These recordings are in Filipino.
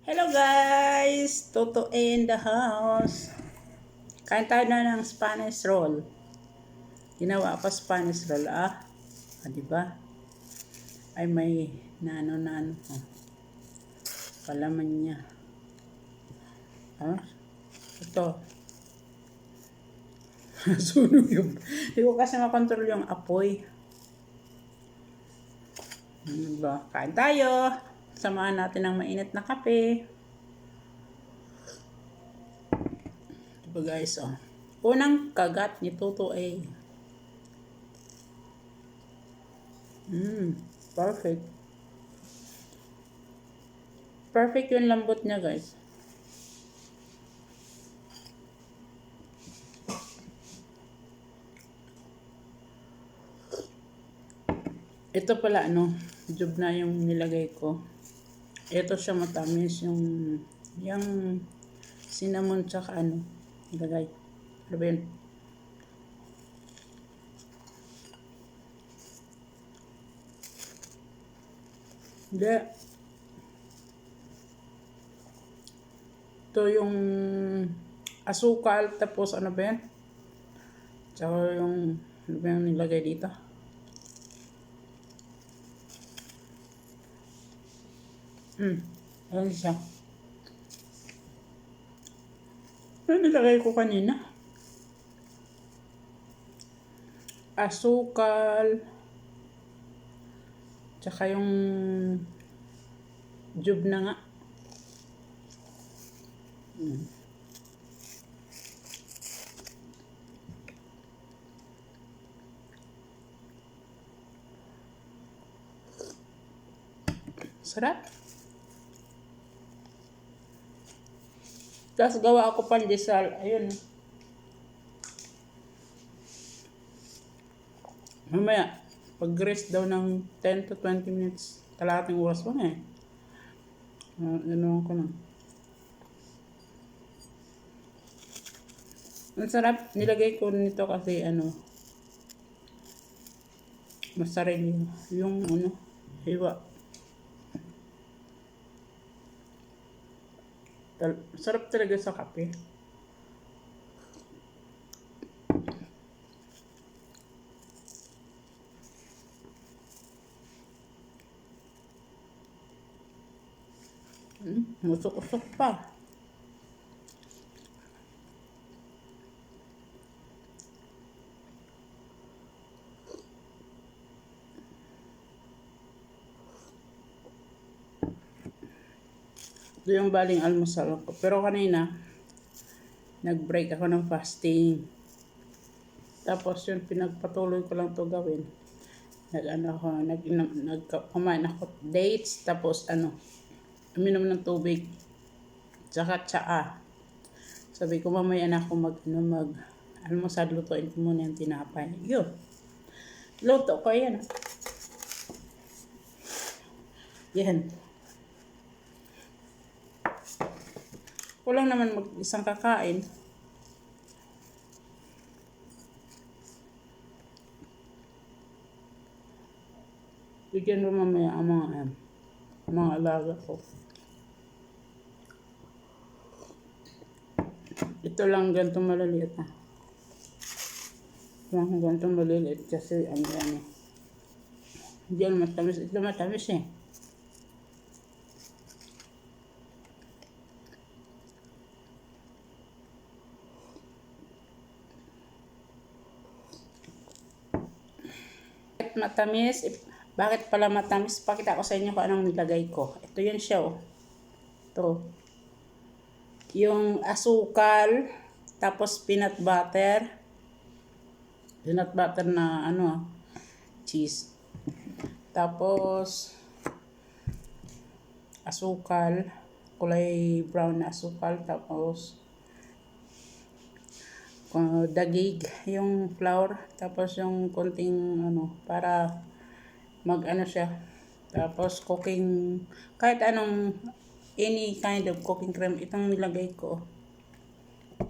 Hello guys! Toto in the house. Kain tayo na ng Spanish roll. Ginawa ko Spanish roll diba? Ay may nano. Palaman niya. Ito. Sunog yung. Hindi ko kasi makontrol yung apoy. Diba? Kain tayo. Samahan natin ng mainit na kape. Diba guys, unang kagat ni Toto ay perfect. Perfect yung lambot niya guys. Ito pala job na yung nilagay ko. Ito siya matamis yung cinnamon tsaka nilagay. Ano ba yun? Hindi. Ito yung asukal tapos ano ba yan? Tsaka yung ano ba yung nilagay dito? Ayan siya. Ano nilagay ko kanina? Asukal. Tsaka yung jub na nga. Sarap. Tapos gawa ako pandesal. Ayun. Mamaya, pag-rest daw ng 10 to 20 minutes. Kalahating oras pa na eh. Ano ko na. Ang sarap. Nilagay ko nito kasi masarili yung hiwa. Sarap talaga sa kape. Usok-usok pa. Ito yung baling almusal ko. Pero kanina, nag-break ako ng fasting. Tapos yun, pinagpatuloy ko lang to gawin. Kumain ako dates, tapos uminom ng tubig. Tsaka tsaa. Sabi ko mamaya na ako almusal, lutuin ko muna yung tinapay. Yun. Luto ko yan. Yan. Kulang naman isang kakain. Bigyan mo mamaya ang mga alaga ko. Ito lang ganito maliliit Lang ganito maliliit kasi hindi yan matamis. Ito matamis eh. Matamis. Bakit pala matamis? Pakita ko sa inyo kung anong nilagay ko. Ito yun siya Ito. Yung asukal, tapos peanut butter. Peanut butter na cheese. Tapos asukal, kulay brown na asukal, tapos dagig, yung flour, tapos yung konting para siya. Tapos cooking, kahit any kind of cooking cream, itong nilagay ko.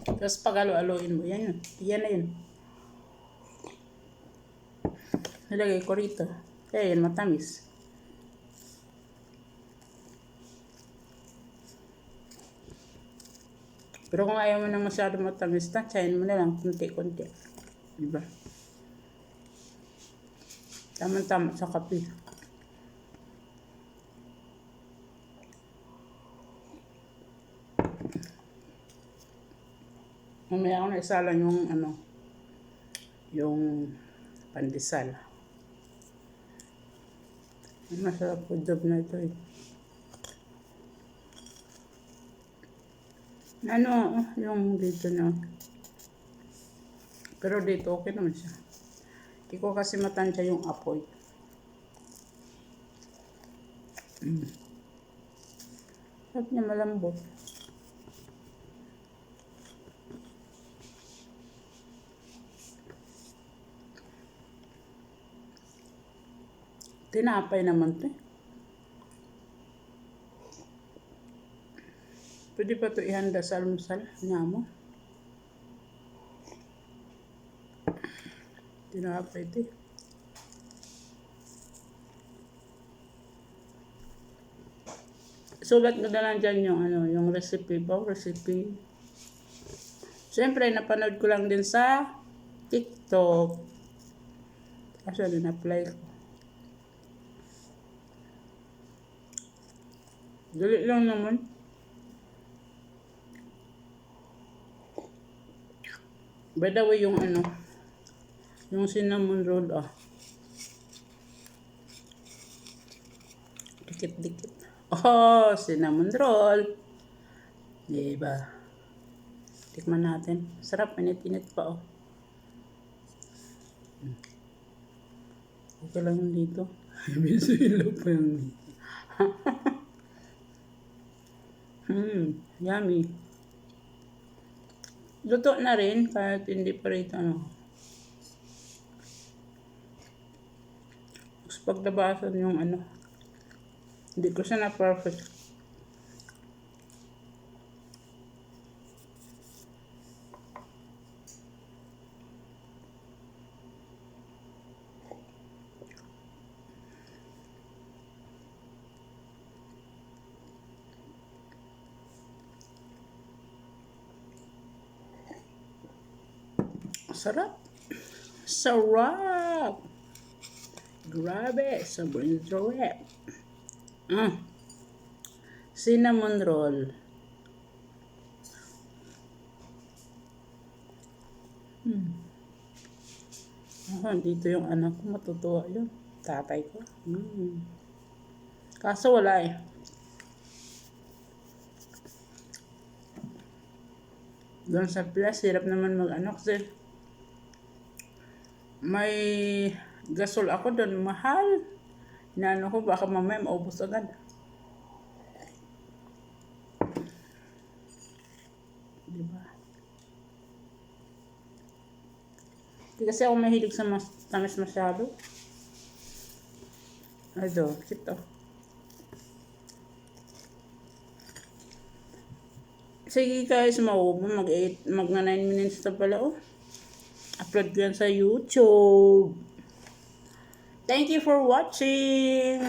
Tapos pag-alo-aloin mo, yan na yun. Nilagay ko rito. Kaya yan, matamis. Pero kung ayaw mo na masyado matamis, tansyahin mo na lang kunti-kunti. Diba? Tama-tama sa kape. Mamaya ako na isalan yung yung pandesal. Masarap po job na ito eh. Yung dito na. Pero dito okay naman siya. Hindi ko kasi matansya yung apoy. Sarap niya, malambot. Tinapay naman to. Pwede pa to ihanda sa almusal niya mo. Tinapay to. Sulat mo na lang dyan yung yung recipe ba? Recipe. Siyempre, napanood ko lang din sa TikTok. Kasi din-apply ko. Dali lang naman. By the way, yung yung cinnamon roll, dikit-dikit. Oh, cinnamon roll. Diba? Tikman natin. Sarap, init-init pa, Okay lang yung dito. Bisilo pa yung yummy. Luto na rin, kahit hindi pa rin Mas paglabasan yung hindi ko siya na-perfect. Sarap. Sarap. Grabe. Sobrang sarap. Cinnamon roll. Dito yung anak ko. Matutuwa yun. Tatay ko. Kaso wala eh. Doon sa Pilas, hirap naman kasi may gasol ako doon, mahal. Ko, baka mamaya maubos agad. Diba? Hindi kasi ako mahilig sa tamis masyado. Kito. Sige guys, mag 9 minutes na pala Upload ko yan sa YouTube. Thank you for watching.